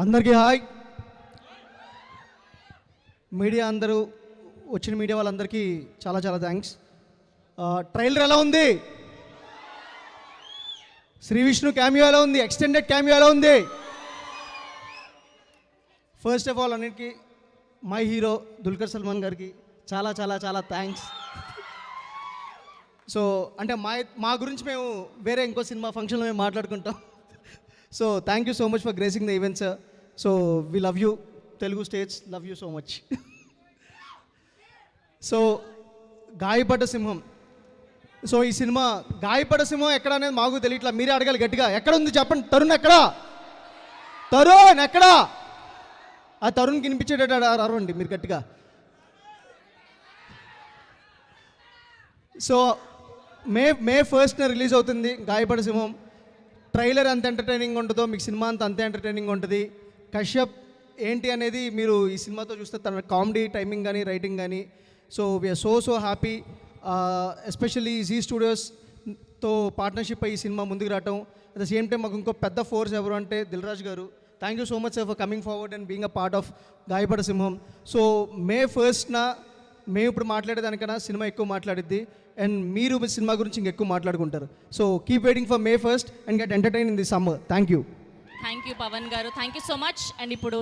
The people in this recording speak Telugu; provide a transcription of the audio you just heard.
అందరికీ హాయ్. మీడియా అందరూ వచ్చిన మీడియా వాళ్ళందరికీ చాలా చాలా థ్యాంక్స్. ట్రైలర్ ఎలా ఉంది? శ్రీ విష్ణు క్యామియో ఎలా ఉంది? ఎక్స్టెండెడ్ క్యామియో ఎలా ఉంది? ఫస్ట్ ఆఫ్ ఆల్ అన్నిటికీ మై హీరో దుల్కర్ సల్మాన్ గారికి చాలా చాలా చాలా థ్యాంక్స్. సో అంటే మా గురించి మేము వేరే ఇంకో సినిమా ఫంక్షన్లో మేము మాట్లాడుకుంటాం. So thank you so much for gracing the event sir. So we love you Telugu states, love you so much. So గాయపడ్డ సింహం. సో ఈ సినిమా గాయపడ్డ సింహం ఎక్కడ అనేది మాకు తెలియట్లా, మీరే అడగాలి గట్టిగా. ఎక్కడ ఉంది చెప్పండి. తరుణ్ ఎక్కడా? తరుణ్ ఎక్కడా? ఆ తరుణ్కి వినిపించేటట్టు అరవండి మీరు గట్టిగా. సో మే 1st రిలీజ్ అవుతుంది గాయపడ సింహం. ట్రైలర్ ఎంత ఎంటర్టైనింగ్ ఉంటుందో మీకు సినిమా అంతే ఎంటర్టైనింగ్ ఉంటుంది. కశ్యప్ ఏంటి అనేది మీరు ఈ సినిమాతో చూస్తే తన కామెడీ టైమింగ్ కానీ రైటింగ్ కానీ. So we are so happy. Especially Zee స్టూడియోస్తో పార్ట్నర్షిప్ అయ్యి ఈ సినిమా ముందుకు రావటం. అట్ ద సేమ్ టైం మాకు ఇంకో పెద్ద ఫోర్స్ ఎవరు అంటే Dil Raju garu. Thank you so much sir for coming forward and being a part of Gayapada Simham. So May 1st మేము ఇప్పుడు మాట్లాడేదానికన్నా సినిమా ఎక్కువ మాట్లాడిద్ది అండ్ మీరు సినిమా గురించి ఇంకెక్కువ మాట్లాడుకుంటారు. So keep waiting for May 1st and get entertain in the summer. Thank you Pawan garu, thank you so much. And ఇప్పుడు